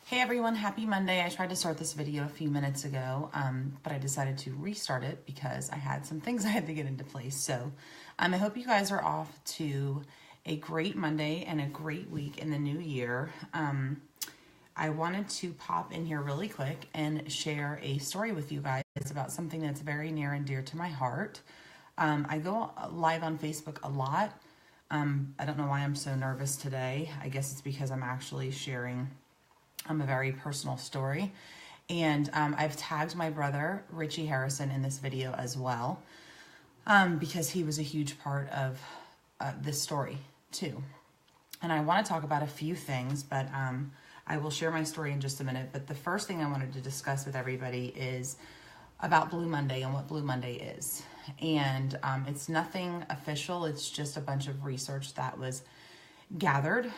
Hey everyone, happy Monday. I tried to start this video a few minutes ago, but I decided to restart it because I had some things I had to get into place. So I hope you guys are off to a great Monday and a great week in the new year. I wanted to pop in here really quick and share a story with you guys about something that's very near and dear to my heart. I go live on Facebook a lot. I don't know why I'm so nervous today. I guess it's because I'm actually sharing a very personal story. And I've tagged my brother, Richie Harrison, in this video as well, because he was a huge part of this story too. And I want to talk about a few things, but I will share my story in just a minute. But the first thing I wanted to discuss with everybody is about Blue Monday and what Blue Monday is. And it's nothing official. It's just a bunch of research that was gathered.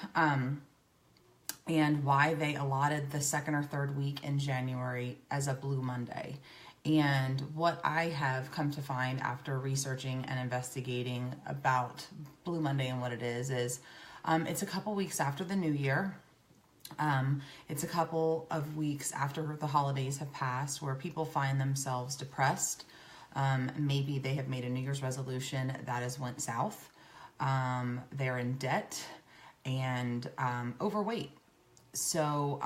And why they allotted the second or third week in January as a Blue Monday. And what I have come to find after researching and investigating about Blue Monday and what it is it's a couple weeks after the new year. It's a couple of weeks after the holidays have passed where people find themselves depressed. Maybe they have made a New Year's resolution that has went south. They're in debt and overweight. So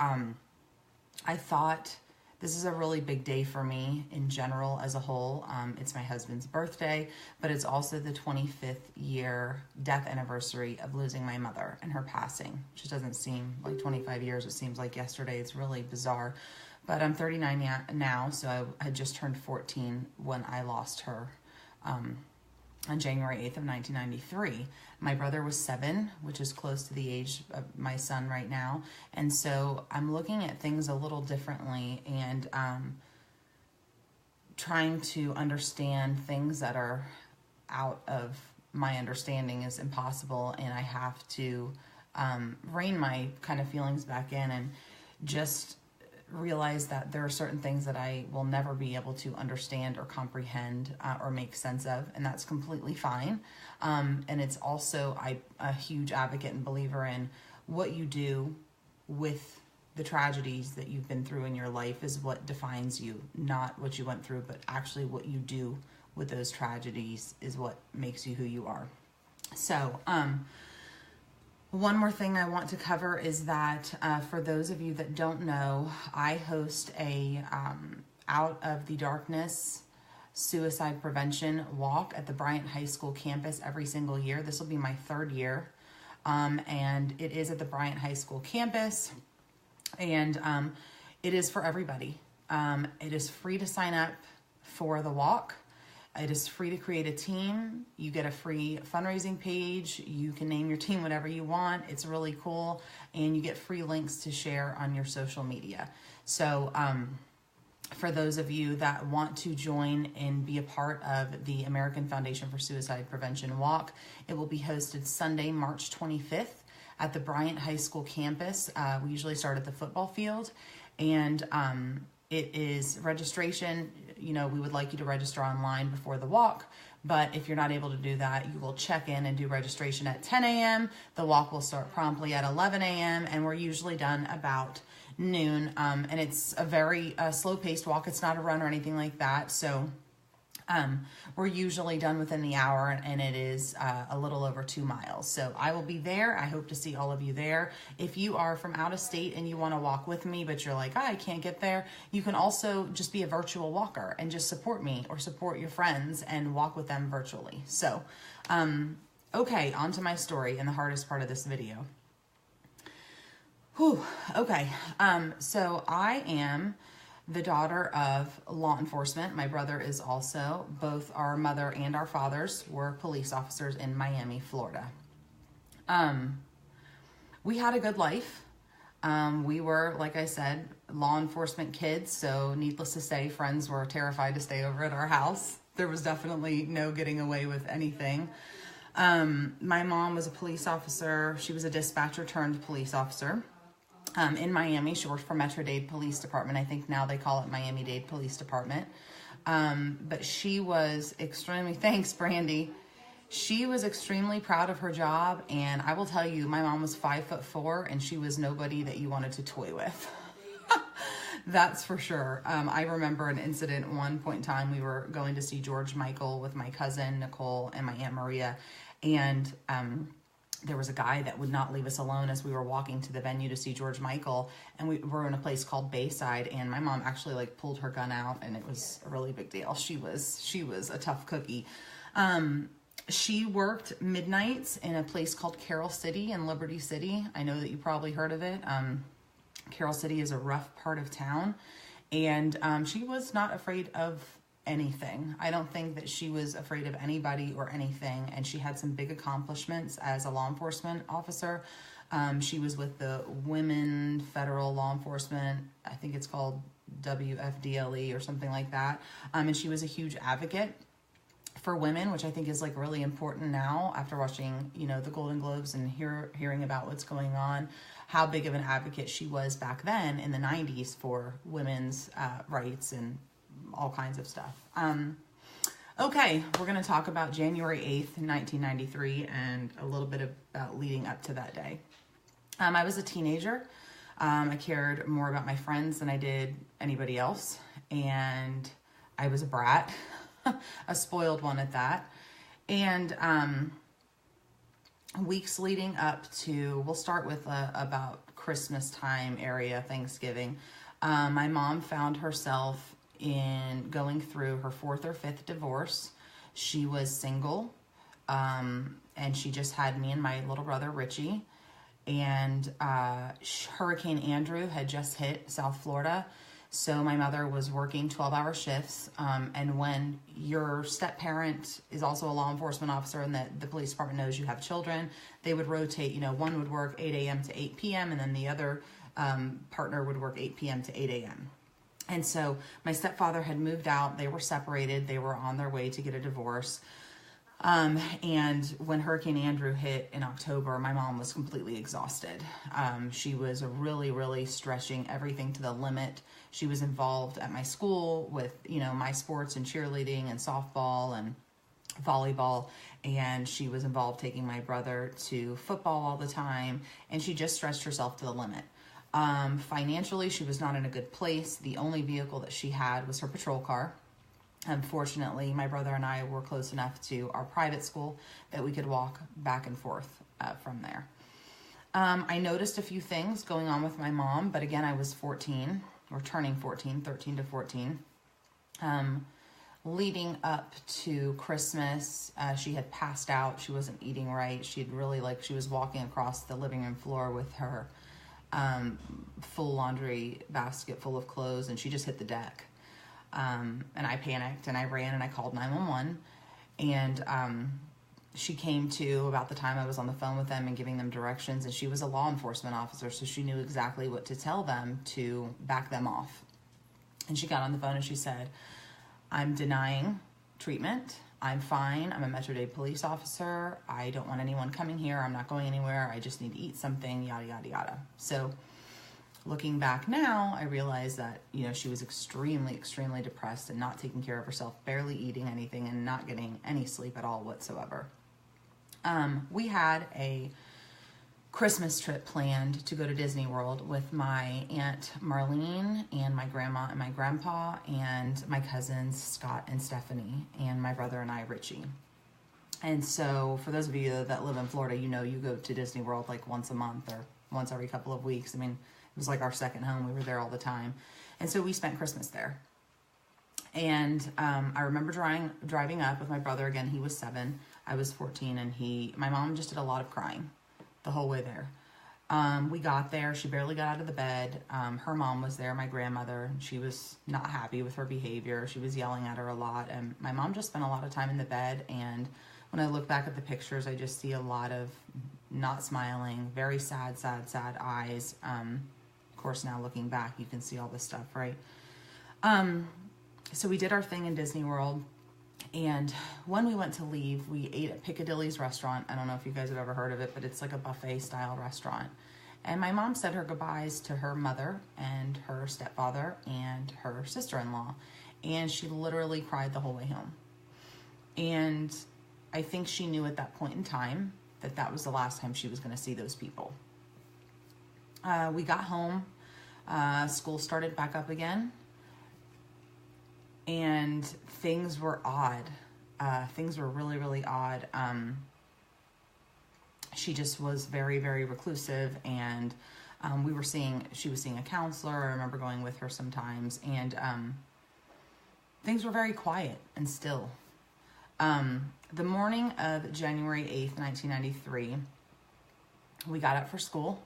I thought this is a really big day for me in general as a whole. It's my husband's birthday, but it's also the 25th year death anniversary of losing my mother and her passing, which doesn't seem like 25 years. It seems like yesterday. It's really bizarre. But I'm 39 now, so I had just turned 14 when I lost her on January 8th of 1993. My brother was 7, which is close to the age of my son right now. And so I'm looking at things a little differently and trying to understand things that are out of my understanding is impossible. And I have to rein my kind of feelings back in and just realize that there are certain things that I will never be able to understand or comprehend or make sense of, and that's completely fine. And it's also a huge advocate and believer in what you do with the tragedies that you've been through in your life is what defines you, not what you went through, but actually what you do with those tragedies is what makes you who you are. So, one more thing I want to cover is that for those of you that don't know, I host a Out of the Darkness suicide prevention walk at the Bryant High School campus every single year. This will be my 3rd year, and it is at the Bryant High School campus, and it is for everybody. It is free to sign up for the walk. It is free to create a team. You get a free fundraising page. You can name your team whatever you want. It's really cool. And you get free links to share on your social media. So for those of you that want to join and be a part of the American Foundation for Suicide Prevention Walk, it will be hosted Sunday, March 25th at the Bryant High School campus. We usually start at the football field. And it is registration. You know, we would like you to register online before the walk, but if you're not able to do that, you will check in and do registration at 10 a.m. The walk will start promptly at 11 a.m. and we're usually done about noon. And it's a very slow-paced walk. It's not a run or anything like that. So we're usually done within the hour, and it is a little over 2 miles. So I will be there. I hope to see all of you there. If you are from out of state and you want to walk with me, but you're like, I can't get there, you can also just be a virtual walker and just support me or support your friends and walk with them virtually. So, okay, on to my story and the hardest part of this video. Whew, okay, so I am the daughter of law enforcement. My brother is also. Both our mother and our fathers were police officers in Miami, Florida. We had a good life. We were, like I said, law enforcement kids, so needless to say, friends were terrified to stay over at our house. There was definitely no getting away with anything. My mom was a police officer. She was a dispatcher turned police officer. In Miami. She worked for Metro-Dade Police Department. I think now they call it Miami-Dade Police Department. But she was extremely, thanks Brandy. She was extremely proud of her job. And I will tell you, my mom was 5'4" and she was nobody that you wanted to toy with. That's for sure. I remember an incident one point in time. We were going to see George Michael with my cousin Nicole and my Aunt Maria, and there was a guy that would not leave us alone as we were walking to the venue to see George Michael, and we were in a place called Bayside, and my mom actually like pulled her gun out, and it was a really big deal. She was a tough cookie. She worked midnights in a place called Carroll City in Liberty City. I know that you probably heard of it. Carroll City is a rough part of town, and she was not afraid of anything. I don't think that she was afraid of anybody or anything, and she had some big accomplishments as a law enforcement officer. She was with the Women Federal Law Enforcement, I think it's called WFDLE or something like that, and she was a huge advocate for women, which I think is like really important now after watching, you know, the Golden Globes and hearing about what's going on, how big of an advocate she was back then in the 90s for women's rights and all kinds of stuff. Okay, we're going to talk about January 8th, 1993, and a little bit about leading up to that day. I was a teenager. I cared more about my friends than I did anybody else, and I was a brat. A spoiled one at that. And weeks leading up to, we'll start with about Christmas time area, Thanksgiving. My mom found herself in going through her 4th or 5th divorce. She was single, and she just had me and my little brother Richie. And Hurricane Andrew had just hit South Florida. So my mother was working 12-hour shifts, and when your step-parent is also a law enforcement officer and that the police department knows you have children, they would rotate, you know, one would work 8 a.m. to 8 p.m., and then the other partner would work 8 p.m. to 8 a.m. And so my stepfather had moved out. They were separated. They were on their way to get a divorce. And when Hurricane Andrew hit in October, my mom was completely exhausted. She was really, really stretching everything to the limit. She was involved at my school with, you know, my sports and cheerleading and softball and volleyball. And she was involved taking my brother to football all the time. And she just stretched herself to the limit. Financially, she was not in a good place. The only vehicle that she had was her patrol car. Unfortunately, my brother and I were close enough to our private school that we could walk back and forth from there. I noticed a few things going on with my mom, but again, I was 14, or turning 14, 13 to 14. Leading up to Christmas, she had passed out. She wasn't eating right. She'd really, she was walking across the living room floor with her full laundry basket full of clothes, and she just hit the deck. And I panicked and I ran and I called 911, and she came to about the time I was on the phone with them and giving them directions, and she was a law enforcement officer, so she knew exactly what to tell them to back them off. And she got on the phone and she said, "I'm denying treatment. I'm fine. I'm a Metro-Dade police officer. I don't want anyone coming here. I'm not going anywhere. I just need to eat something, yada, yada, yada." So looking back now, I realized that, you know, she was extremely, extremely depressed and not taking care of herself, barely eating anything and not getting any sleep at all whatsoever. We had a Christmas trip planned to go to Disney World with my Aunt Marlene and my grandma and my grandpa and my cousins Scott and Stephanie and my brother and I, Richie. And so for those of you that live in Florida, you know, you go to Disney World like once a month or once every couple of weeks. I mean, it was like our second home. We were there all the time. And so we spent Christmas there. And I remember driving up with my brother. Again, he was 7. I was 14. And my mom just did a lot of crying the whole way there. We got there. She barely got out of the bed. Her mom was there, my grandmother. She was not happy with her behavior. She was yelling at her a lot. And my mom just spent a lot of time in the bed. And when I look back at the pictures, I just see a lot of not smiling, very sad, sad, sad eyes. Of course, now looking back, you can see all this stuff, right? So we did our thing in Disney World. And when we went to leave, we ate at Piccadilly's restaurant. I don't know if you guys have ever heard of it, but it's like a buffet style restaurant. And my mom said her goodbyes to her mother and her stepfather and her sister-in-law. And she literally cried the whole way home. And I think she knew at that point in time that that was the last time she was going to see those people. We got home. School started back up again, and things were odd. Things were really, really odd. She just was very, very reclusive, and she was seeing a counselor. I remember going with her sometimes, and things were very quiet and still. The morning of January 8th, 1993, we got up for school.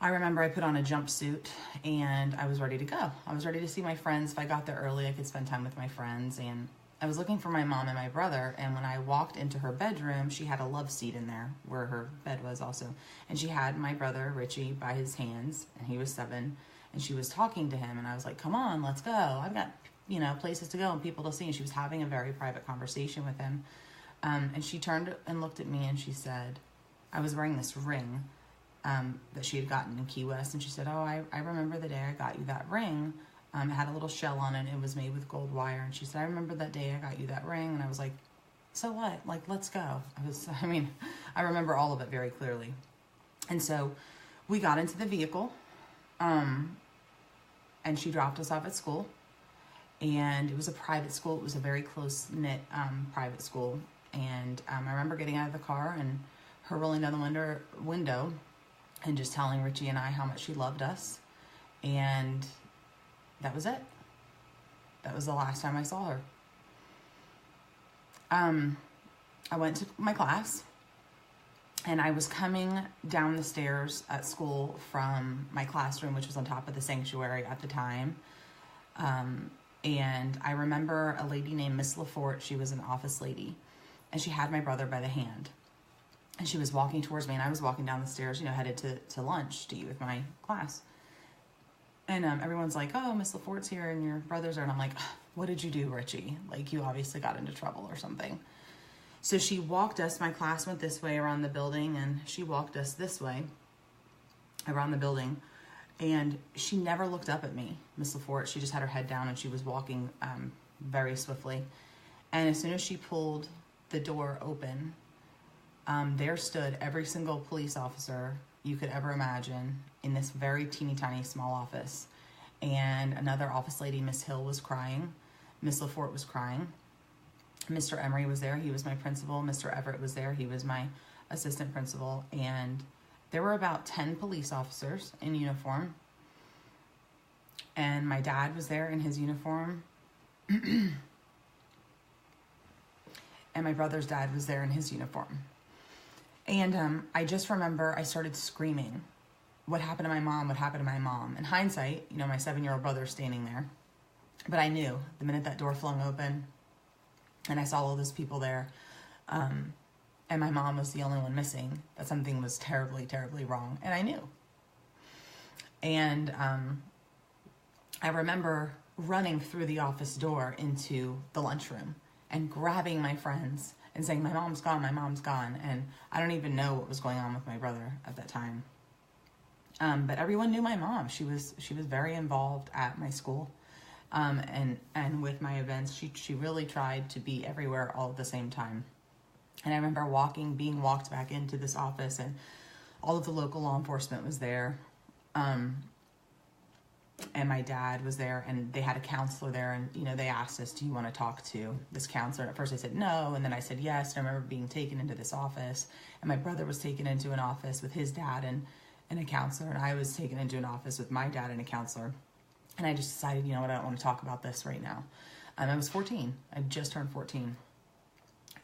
I remember I put on a jumpsuit and I was ready to go. I was ready to see my friends. If I got there early, I could spend time with my friends. And I was looking for my mom and my brother. And when I walked into her bedroom, she had a love seat in there where her bed was also. And she had my brother, Richie, by his hands, and he was 7. And she was talking to him. And I was like, come on, let's go. I've got, places to go and people to see. And she was having a very private conversation with him. And she turned and looked at me and she said, I was wearing this ring that she had gotten in Key West, and she said, oh, I remember the day I got you that ring. It had a little shell on it. It was made with gold wire. And she said, I remember that day I got you that ring. And I was like, so what? Like, let's go. I remember all of it very clearly. And so we got into the vehicle, and she dropped us off at school. And it was a private school. It was a very close-knit private school. And I remember getting out of the car and her rolling down the window and just telling Richie and I how much she loved us. And that was it. That was the last time I saw her. I went to my class, and I was coming down the stairs at school from my classroom, which was on top of the sanctuary at the time. And I remember a lady named Miss LaForte. She was an office lady, and she had my brother by the hand. And she was walking towards me, and I was walking down the stairs, headed to lunch to eat with my class. And everyone's like, oh, Miss LaForte's here, and your brother's there. And I'm like, what did you do, Richie? Like, you obviously got into trouble or something. So she walked us, my class went this way around the building, and she walked us this way around the building. And she never looked up at me, Miss LaForte. She just had her head down, and she was walking very swiftly. And as soon as she pulled the door open, there stood every single police officer you could ever imagine in this very teeny tiny small office. And another office lady, Miss Hill, was crying. Miss LaForte was crying. Mr. Emery was there. He was my principal. Mr. Everett was there. He was my assistant principal. And there were about 10 police officers in uniform. And my dad was there in his uniform. And my brother's dad was there in his uniform. And I just remember I started screaming, what happened to my mom? What happened to my mom? In hindsight, my 7-year-old brother's standing there. But I knew the minute that door flung open and I saw all those people there, and my mom was the only one missing, that something was terribly, terribly wrong. And I knew. And I remember running through the office door into the lunchroom and grabbing my friends and saying, my mom's gone, my mom's gone. And I don't even know what was going on with my brother at that time. But everyone knew my mom. She was very involved at my school, and with my events. She really tried to be everywhere all at the same time. And I remember being walked back into this office, and all of the local law enforcement was there. And my dad was there, and they had a counselor there, and, they asked us, do you want to talk to this counselor? And at first I said no, and then I said yes. And I remember being taken into this office, and my brother was taken into an office with his dad and a counselor, and I was taken into an office with my dad and a counselor. And I just decided, I don't want to talk about this right now. I was 14. I just turned 14.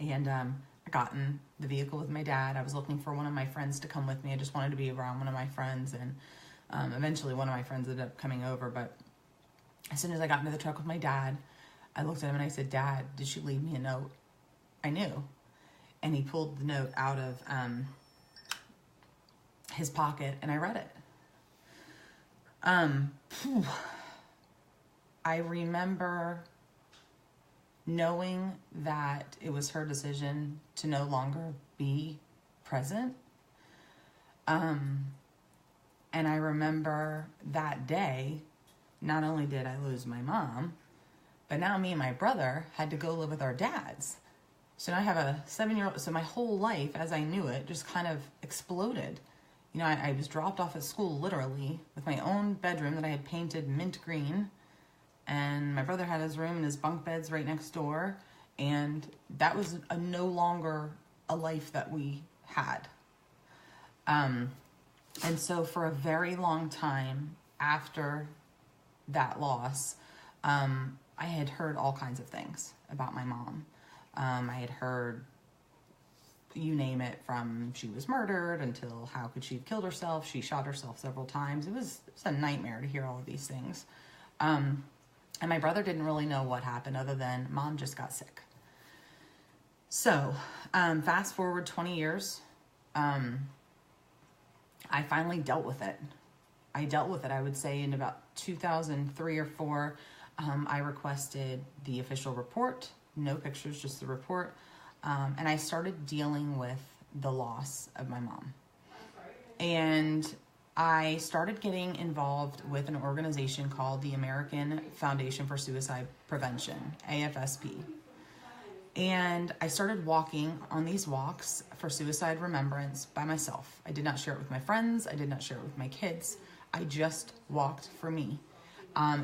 And I got in the vehicle with my dad. I was looking for one of my friends to come with me. I just wanted to be around one of my friends, and eventually one of my friends ended up coming over. But as soon as I got into the truck with my dad, I looked at him and I said, Dad, did she leave me a note? I knew. And he pulled the note out of his pocket, and I read it. I remember knowing that it was her decision to no longer be present. And I remember that day, not only did I lose my mom, but now me and my brother had to go live with our dads. So now I have a 7-year-old, so my whole life, as I knew it, just kind of exploded. I was dropped off at school literally with my own own bedroom that I had painted mint green, and my brother had his room and his bunk beds right next door, and that was no longer a life that we had. And so for a very long time after that loss, I had heard all kinds of things about my mom. I had heard, you name it, from she was murdered until how could she have killed herself. She shot herself several times. It was a nightmare to hear all of these things. And my brother didn't really know what happened other than mom just got sick. So fast forward 20 years, I finally dealt with it. I would say in about 2003 or 4, I requested the official report, no pictures, just the report. And I started dealing with the loss of my mom. And I started getting involved with an organization called the American Foundation for Suicide Prevention, AFSP. And I started walking on these walks for suicide remembrance by myself. I did not share it with my friends. I did not share it with my kids. I just walked for me.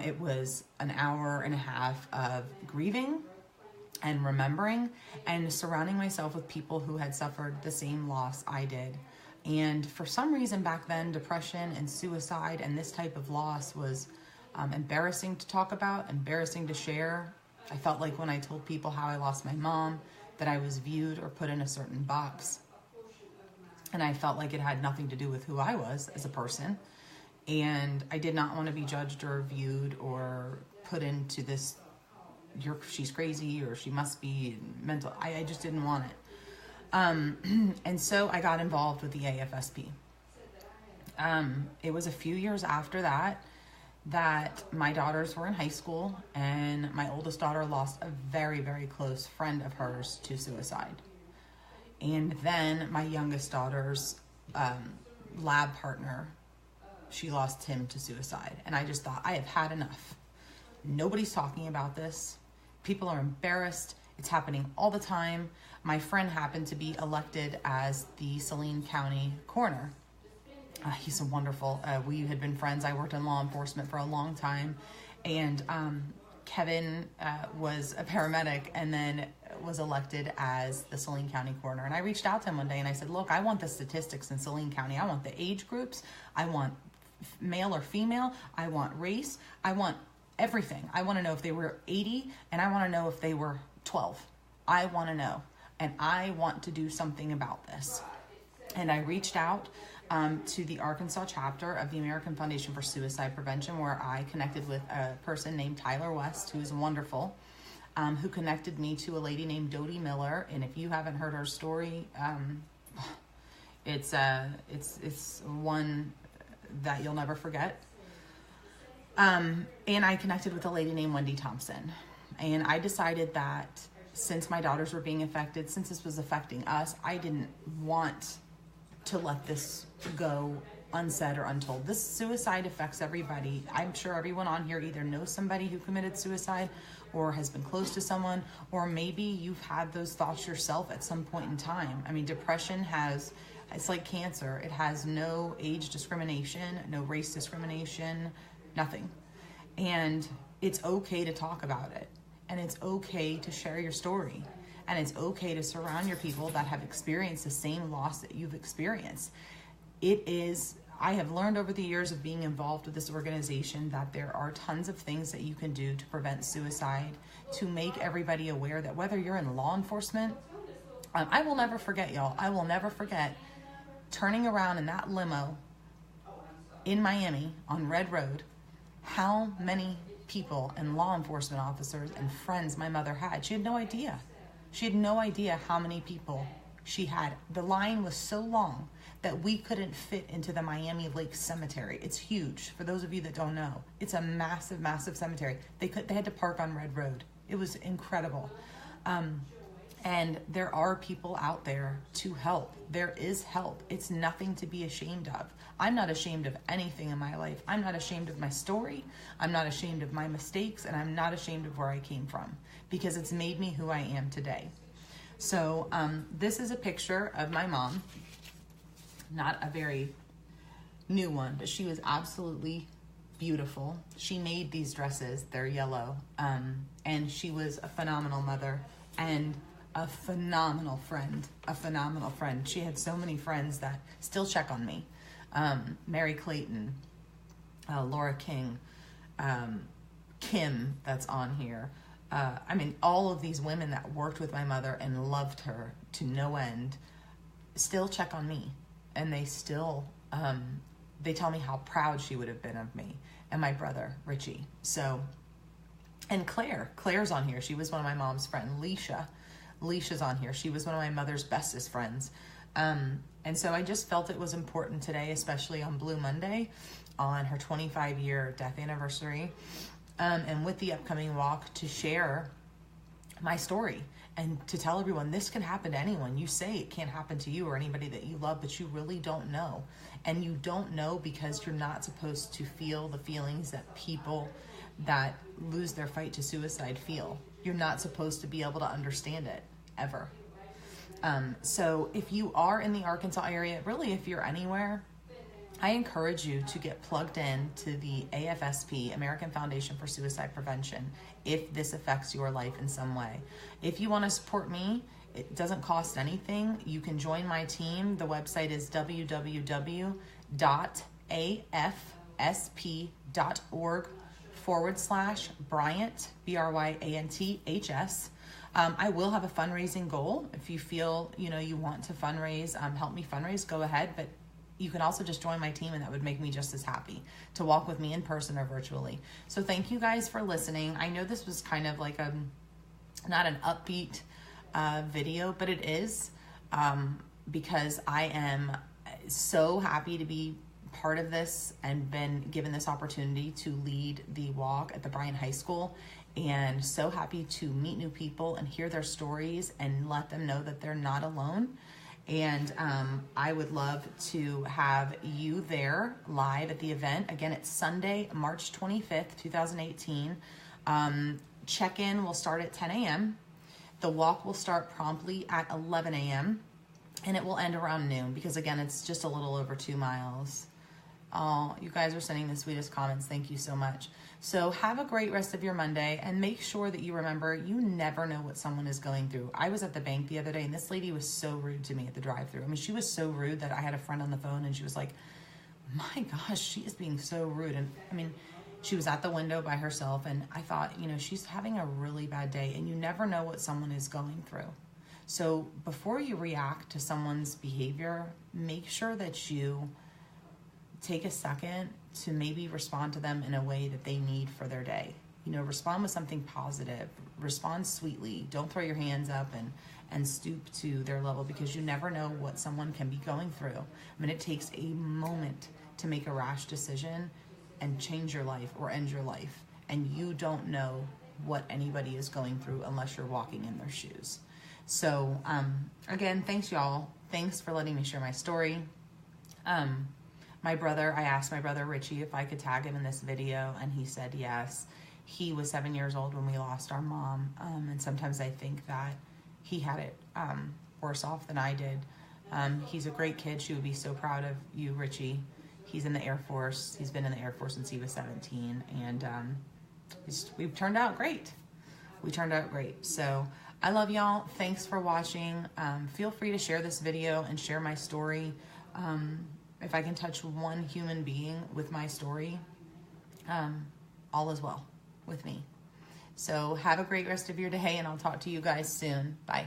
It was an hour and a half of grieving and remembering and surrounding myself with people who had suffered the same loss I did. And for some reason back then, depression and suicide and this type of loss was embarrassing to talk about, embarrassing to share. I felt like when I told people how I lost my mom, that I was viewed or put in a certain box. And I felt like it had nothing to do with who I was as a person. And I did not want to be judged or viewed or put into this, she's crazy or she must be mental. I just didn't want it. And so I got involved with the AFSP. It was a few years after that my daughters were in high school, and my oldest daughter lost a very, very close friend of hers to suicide. And then my youngest daughter's lab partner, she lost him to suicide. And I just thought, I have had enough. Nobody's talking about this. People are embarrassed. It's happening all the time. My friend happened to be elected as the Saline County coroner. He's so wonderful. We had been friends. I worked in law enforcement for a long time. And Kevin was a paramedic and then was elected as the Saline County coroner. And I reached out to him one day and I said, look, I want the statistics in Saline County. I want the age groups. I want male or female. I want race. I want everything. I want to know if they were 80 and I want to know if they were 12. I want to know. And I want to do something about this. And I reached out to the Arkansas chapter of the American Foundation for Suicide Prevention, where I connected with a person named Tyler West, who is wonderful, who connected me to a lady named Dodie Miller. And if you haven't heard her story, it's one that you'll never forget. And I connected with a lady named Wendy Thompson. And I decided that since my daughters were being affected, since this was affecting us, I didn't want to let this go unsaid or untold. This suicide affects everybody. I'm sure everyone on here either knows somebody who committed suicide or has been close to someone, or maybe you've had those thoughts yourself at some point in time. I mean, depression it's like cancer. It has no age discrimination, no race discrimination, nothing. And it's okay to talk about it. And it's okay to share your story. And it's okay to surround your people that have experienced the same loss that you've experienced. I have learned over the years of being involved with this organization that there are tons of things that you can do to prevent suicide, to make everybody aware that whether you're in law enforcement, I will never forget, y'all. I will never forget turning around in that limo in Miami on Red Road, how many people and law enforcement officers and friends my mother had. She had no idea. She had no idea how many people she had. The line was so long that we couldn't fit into the Miami Lake Cemetery. It's huge. For those of you that don't know, it's a massive, massive cemetery. They had to park on Red Road. It was incredible. And there are people out there to help. There is help. It's nothing to be ashamed of. I'm not ashamed of anything in my life. I'm not ashamed of my story. I'm not ashamed of my mistakes, and I'm not ashamed of where I came from, because it's made me who I am today. So this is a picture of my mom. Not a very new one, but she was absolutely beautiful. She made these dresses. They're yellow. And she was a phenomenal mother and a phenomenal friend. She had so many friends that still check on me. Mary Clayton, Laura King, Kim, that's on here. I mean, all of these women that worked with my mother and loved her to no end still check on me. And they still, they tell me how proud she would have been of me and my brother, Richie. So, and Claire's on here. She was one of my mom's friends. Leisha's on here. She was one of my mother's bestest friends. And so I just felt it was important today, especially on Blue Monday, on her 25-year death anniversary, and with the upcoming walk, to share my story and to tell everyone this can happen to anyone. You say it can't happen to you or anybody that you love, but you really don't know. And you don't know because you're not supposed to feel the feelings that people that lose their fight to suicide feel. You're not supposed to be able to understand it, ever. So if you are in the Arkansas area, really if you're anywhere, I encourage you to get plugged in to the AFSP, American Foundation for Suicide Prevention, if this affects your life in some way. If you want to support me, it doesn't cost anything. You can join my team. The website is www.afsp.org/Bryant, BRYANTHS. I will have a fundraising goal. If you feel, you want to fundraise, help me fundraise, go ahead. But you can also just join my team, and that would make me just as happy to walk with me in person or virtually. So thank you guys for listening. I know this was kind of like not an upbeat video, but it is, because I am so happy to be part of this and been given this opportunity to lead the walk at the Bryan High School, and so happy to meet new people and hear their stories and let them know that they're not alone. And I would love to have you there live at the event. Again, it's Sunday, March 25th, 2018. Check-in will start at 10 a.m. The walk will start promptly at 11 a.m. and it will end around noon, because again, it's just a little over 2 miles. Oh, you guys are sending the sweetest comments. Thank you so much. So have a great rest of your Monday, and make sure that you remember you never know what someone is going through. I was at the bank the other day, and this lady was so rude to me at the drive-thru. I mean, she was so rude that I had a friend on the phone, and she was like, my gosh, she is being so rude. And I mean, she was at the window by herself, and I thought, she's having a really bad day, and you never know what someone is going through. So before you react to someone's behavior, make sure that you take a second to maybe respond to them in a way that they need for their day. Respond with something positive, respond sweetly. Don't throw your hands up and stoop to their level, because you never know what someone can be going through. I mean, it takes a moment to make a rash decision and change your life or end your life. And you don't know what anybody is going through unless you're walking in their shoes. So, again, thanks y'all. Thanks for letting me share my story. I asked my brother Richie if I could tag him in this video, and he said yes. He was 7 years old when we lost our mom, and sometimes I think that he had it worse off than I did. He's a great kid. She would be so proud of you, Richie. He's in the Air Force. He's been in the Air Force since he was 17, and we've turned out great. We turned out great. So I love y'all. Thanks for watching. Feel free to share this video and share my story. If I can touch one human being with my story, all is well with me. So have a great rest of your day, and I'll talk to you guys soon. Bye.